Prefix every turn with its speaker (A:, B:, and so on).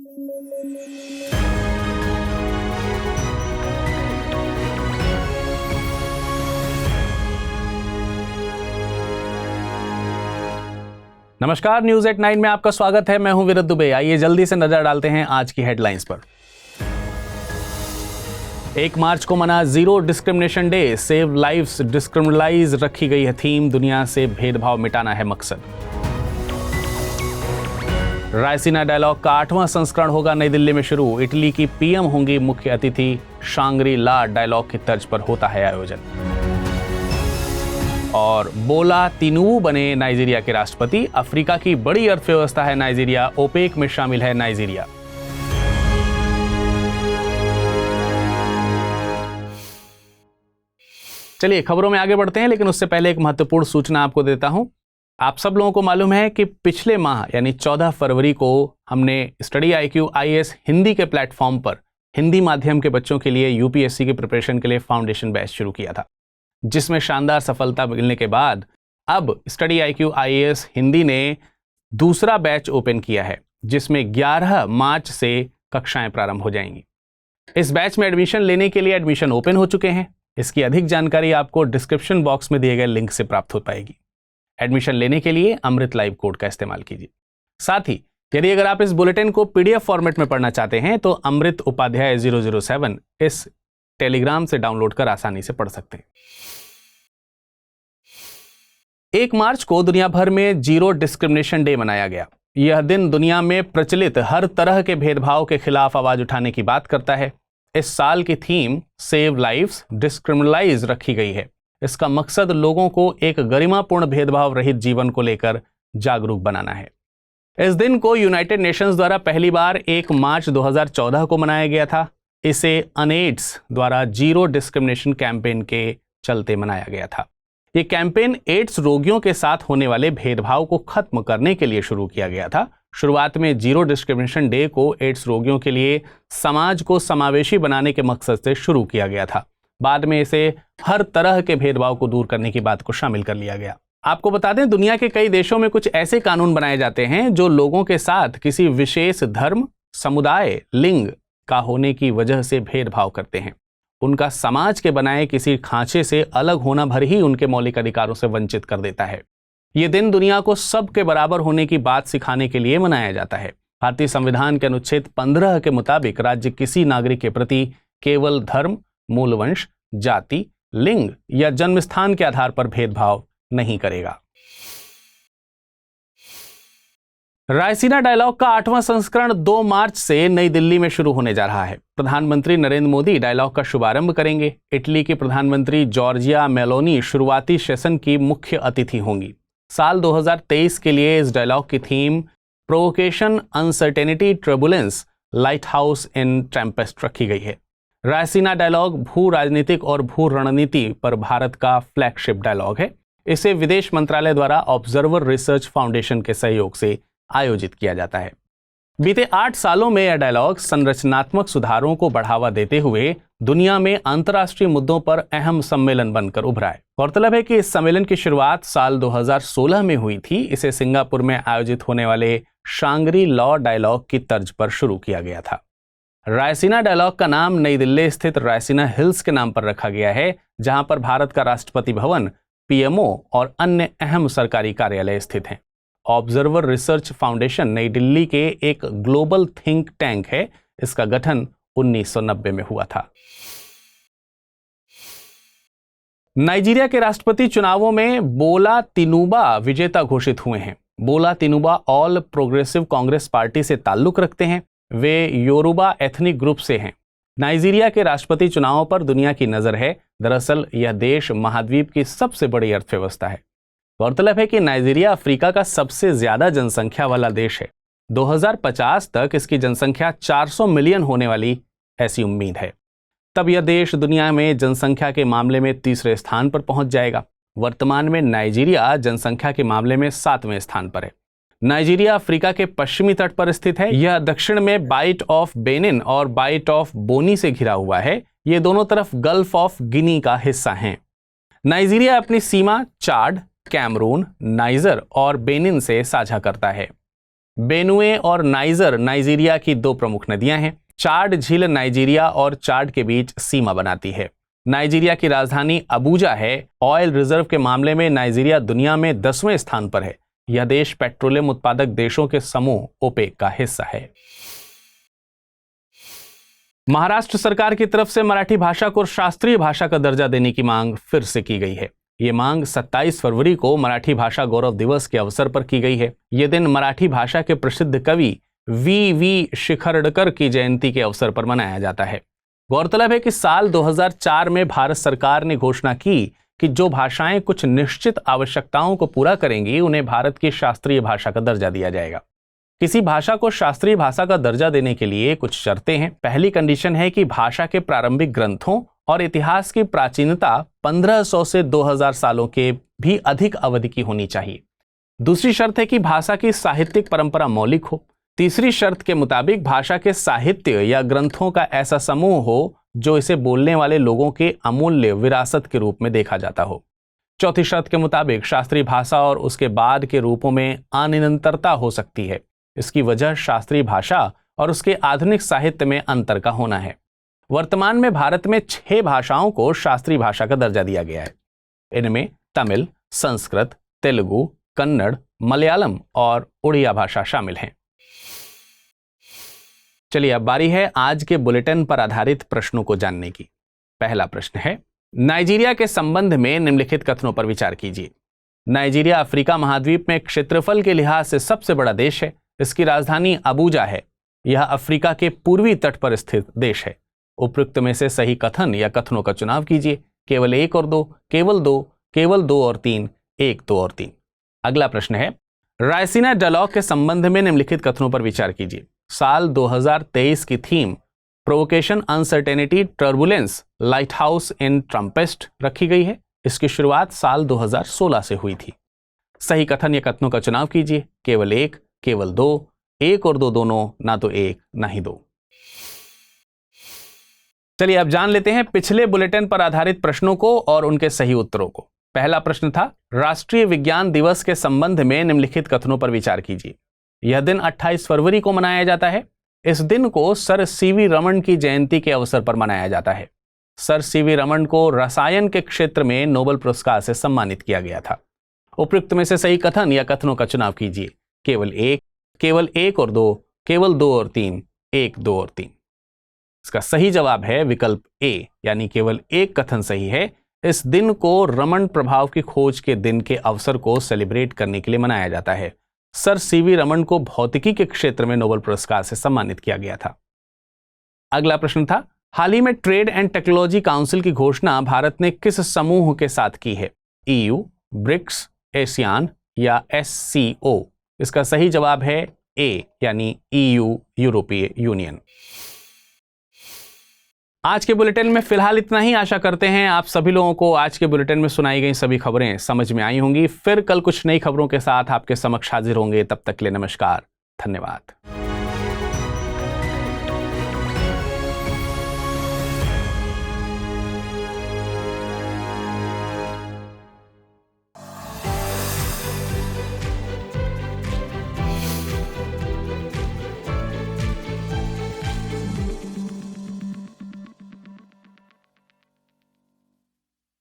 A: नमस्कार, news at 9 में आपका स्वागत है। मैं हूं विरत दुबे। आइए जल्दी से नजर डालते हैं आज की हेडलाइंस पर। 1 मार्च को मना zero discrimination day, save lives decriminalise रखी गई है थीम, दुनिया से भेदभाव मिटाना है मकसद। रायसीना डायलॉग का 8वां संस्करण होगा नई दिल्ली में शुरू, इटली की पीएम होंगी मुख्य अतिथि, शांग्री ला डायलॉग की तर्ज पर होता है आयोजन। और बोला तिनुबू बने नाइजीरिया के राष्ट्रपति, अफ्रीका की बड़ी अर्थव्यवस्था है नाइजीरिया, ओपेक में शामिल है नाइजीरिया। चलिए खबरों में आगे बढ़ते हैं, लेकिन उससे पहले एक महत्वपूर्ण सूचना आपको देता हूं। आप सब लोगों को मालूम है कि पिछले माह यानी 14 फरवरी को हमने स्टडी IQ IAS हिंदी के प्लेटफॉर्म पर हिंदी माध्यम के बच्चों के लिए यूपीएससी की प्रिपरेशन के लिए फाउंडेशन बैच शुरू किया था, जिसमें शानदार सफलता मिलने के बाद अब स्टडी IQ IAS हिंदी ने दूसरा बैच ओपन किया है, जिसमें 11 मार्च से कक्षाएं प्रारंभ हो जाएंगी। इस बैच में एडमिशन लेने के लिए एडमिशन ओपन हो चुके हैं। इसकी अधिक जानकारी आपको डिस्क्रिप्शन बॉक्स में दिए गए लिंक से प्राप्त हो पाएगी। एडमिशन लेने के लिए अमृत लाइव कोड का इस्तेमाल कीजिए। साथ ही यदि अगर आप इस बुलेटिन को PDF फॉर्मेट में पढ़ना चाहते हैं तो अमृत उपाध्याय 007 इस टेलीग्राम से डाउनलोड कर आसानी से पढ़ सकते हैं। 1 मार्च को दुनिया भर में जीरो डिस्क्रिमिनेशन डे मनाया गया। यह दिन दुनिया में प्रचलित हर तरह के भेदभाव के खिलाफ आवाज उठाने की बात करता है। इस साल की थीम सेव लाइव्स डिस्क्रिमिनलाइज रखी गई है। इसका मकसद लोगों को एक गरिमापूर्ण भेदभाव रहित जीवन को लेकर जागरूक बनाना है। इस दिन को यूनाइटेड नेशंस द्वारा पहली बार 1 मार्च 2014 को मनाया गया था। इसे UNAIDS द्वारा जीरो डिस्क्रिमिनेशन कैंपेन के चलते मनाया गया था। ये कैंपेन एड्स रोगियों के साथ होने वाले भेदभाव को खत्म करने के लिए शुरू किया गया था। शुरुआत में जीरो डिस्क्रिमिनेशन डे को एड्स रोगियों के लिए समाज को समावेशी बनाने के मकसद से शुरू किया गया था। बाद में इसे हर तरह के भेदभाव को दूर करने की बात को शामिल कर लिया गया। आपको बता दें, दुनिया के कई देशों में कुछ ऐसे कानून बनाए जाते हैं जो लोगों के साथ किसी विशेष धर्म, समुदाय, लिंग का होने की वजह से भेदभाव करते हैं। उनका समाज के बनाए किसी खांचे से अलग होना भर ही उनके मौलिक अधिकारों से वंचित कर देता है। ये दिन दुनिया को सबके बराबर होने की बात सिखाने के लिए मनाया जाता है। भारतीय संविधान के अनुच्छेद 15 के मुताबिक राज्य किसी नागरिक के प्रति केवल धर्म, मूल वंश, जाति, लिंग या जन्म स्थान के आधार पर भेदभाव नहीं करेगा। रायसीना डायलॉग का 8वां संस्करण 2 मार्च से नई दिल्ली में शुरू होने जा रहा है। प्रधानमंत्री नरेंद्र मोदी डायलॉग का शुभारंभ करेंगे। इटली की प्रधानमंत्री जॉर्जिया मेलोनी शुरुआती सेशन की मुख्य अतिथि होंगी। साल 2023 के लिए इस डायलॉग की theme provocation, uncertainty, turbulence, lighthouse in tempest रखी गई है। रायसीना डायलॉग भू राजनीतिक और भू रणनीति पर भारत का फ्लैगशिप डायलॉग है। इसे विदेश मंत्रालय द्वारा ऑब्जर्वर रिसर्च फाउंडेशन के सहयोग से आयोजित किया जाता है। बीते 8 सालों में यह डायलॉग संरचनात्मक सुधारों को बढ़ावा देते हुए दुनिया में अंतर्राष्ट्रीय मुद्दों पर अहम सम्मेलन बनकर उभरा है। गौरतलब है कि इस सम्मेलन की शुरुआत साल 2016 में हुई थी। इसे सिंगापुर में आयोजित होने वाले शांग्री ला डायलॉग की तर्ज पर शुरू किया गया था। रायसीना डायलॉग का नाम नई दिल्ली स्थित रायसीना हिल्स के नाम पर रखा गया है, जहां पर भारत का राष्ट्रपति भवन, PMO और अन्य अहम सरकारी कार्यालय स्थित हैं। ऑब्जर्वर रिसर्च फाउंडेशन नई दिल्ली के एक ग्लोबल थिंक टैंक है। इसका गठन 1990 में हुआ था। नाइजीरिया के राष्ट्रपति चुनावों में बोला तिनुबा विजेता घोषित हुए हैं। बोला तिनुबा ऑल प्रोग्रेसिव कांग्रेस पार्टी से ताल्लुक रखते हैं। वे योरुबा एथनिक ग्रुप से हैं। नाइजीरिया के राष्ट्रपति चुनावों पर दुनिया की नजर है। दरअसल यह देश महाद्वीप की सबसे बड़ी अर्थव्यवस्था है। गौरतलब है कि नाइजीरिया अफ्रीका का सबसे ज्यादा जनसंख्या वाला देश है। 2050 तक इसकी जनसंख्या 400 मिलियन होने वाली ऐसी उम्मीद है। तब यह देश दुनिया में जनसंख्या के मामले में तीसरे स्थान पर पहुंच जाएगा। वर्तमान में नाइजीरिया जनसंख्या के मामले में 7वें स्थान पर है। नाइजीरिया अफ्रीका के पश्चिमी तट पर स्थित है। यह दक्षिण में बाइट ऑफ बेनिन और बाइट ऑफ बोनी से घिरा हुआ है। ये दोनों तरफ गल्फ ऑफ गिनी का हिस्सा हैं। नाइजीरिया अपनी सीमा चाड, कैमरून, नाइजर और बेनिन से साझा करता है। बेनुए और नाइजर नाइजीरिया की दो प्रमुख नदियां हैं। चाड झील नाइजीरिया और चाड के बीच सीमा बनाती है। नाइजीरिया की राजधानी अबूजा है। ऑयल रिजर्व के मामले में नाइजीरिया दुनिया में 10वें स्थान पर है। यह देश पेट्रोलियम उत्पादक देशों के समूह ओपेक का हिस्सा है। महाराष्ट्र सरकार की तरफ से मराठी भाषा को शास्त्रीय भाषा का दर्जा देने की मांग फिर से की गई है। ये मांग 27 फरवरी को मराठी भाषा गौरव दिवस के अवसर पर की गई है। ये दिन मराठी भाषा के प्रसिद्ध कवि वी शिखरडकर की जयंती के अवसर पर मनाया जाता है। गौरतलब है कि साल 2004 में भारत सरकार ने घोषणा की कि जो भाषाएं कुछ निश्चित आवश्यकताओं को पूरा करेंगी उन्हें भारत की शास्त्रीय भाषा का दर्जा दिया जाएगा। किसी भाषा को शास्त्रीय भाषा का दर्जा देने के लिए कुछ शर्तें हैं। पहली कंडीशन है कि भाषा के प्रारंभिक ग्रंथों और इतिहास की प्राचीनता 1500 से 2000 सालों के भी अधिक अवधि की होनी चाहिए। दूसरी शर्त है कि भाषा की साहित्यिक परंपरा मौलिक हो। तीसरी शर्त के मुताबिक भाषा के साहित्य या ग्रंथों का ऐसा समूह हो जो इसे बोलने वाले लोगों के अमूल्य विरासत के रूप में देखा जाता हो। चौथी शर्त के मुताबिक शास्त्रीय भाषा और उसके बाद के रूपों में अनिरंतरता हो सकती है। इसकी वजह शास्त्रीय भाषा और उसके आधुनिक साहित्य में अंतर का होना है। वर्तमान में भारत में 6 भाषाओं को शास्त्रीय भाषा का दर्जा दिया गया है। इनमें तमिल, संस्कृत, तेलुगु, कन्नड़, मलयालम और उड़िया भाषा शामिल हैं। चलिए अब बारी है आज के बुलेटिन पर आधारित प्रश्नों को जानने की। पहला प्रश्न है, नाइजीरिया के संबंध में निम्नलिखित कथनों पर विचार कीजिए। नाइजीरिया अफ्रीका महाद्वीप में क्षेत्रफल के लिहाज से सबसे बड़ा देश है। इसकी राजधानी अबूजा है। यह अफ्रीका के पूर्वी तट पर स्थित देश है। उपयुक्त में से सही कथन या कथनों का चुनाव कीजिए। केवल 1 और 2, केवल 2, केवल 2 और 3, 1, 2 और 3। अगला प्रश्न है, रायसीना डायलॉग के संबंध में निम्नलिखित कथनों पर विचार कीजिए। साल 2023 की theme provocation, uncertainty, turbulence, lighthouse in tempest रखी गई है। इसकी शुरुआत साल 2016 से हुई थी। सही कथन या कथनों का चुनाव कीजिए। केवल 1, केवल 2, 1 और 2 दोनों, ना तो 1 ना ही 2। चलिए अब जान लेते हैं पिछले बुलेटिन पर आधारित प्रश्नों को और उनके सही उत्तरों को। पहला प्रश्न था, राष्ट्रीय विज्ञान दिवस के संबंध में निम्नलिखित कथनों पर विचार कीजिए। यह दिन 28 फरवरी को मनाया जाता है। इस दिन को सर सीवी रमन की जयंती के अवसर पर मनाया जाता है। सर सीवी रमन को रसायन के क्षेत्र में नोबेल पुरस्कार से सम्मानित किया गया था। उपयुक्त में से सही कथन या कथनों का चुनाव कीजिए। केवल 1, केवल 1 और 2, केवल 2 और 3, 1, 2 और 3। इसका सही जवाब है विकल्प ए, यानी केवल एक कथन सही है। इस दिन को रमन प्रभाव की खोज के दिन के अवसर को सेलिब्रेट करने के लिए मनाया जाता है। सर सीवी रमन को भौतिकी के क्षेत्र में नोबेल पुरस्कार से सम्मानित किया गया था। अगला प्रश्न था, हाल ही में ट्रेड एंड टेक्नोलॉजी काउंसिल की घोषणा भारत ने किस समूह के साथ की है? EU, ब्रिक्स, एशियान या SCO? इसका सही जवाब है ए, यानी EU, यूरोपीय यूनियन। आज के बुलेटिन में फिलहाल इतना ही। आशा करते हैं आप सभी लोगों को आज के बुलेटिन में सुनाई गई सभी खबरें समझ में आई होंगी। फिर कल कुछ नई खबरों के साथ आपके समक्ष हाजिर होंगे। तब तक के लिए नमस्कार, धन्यवाद।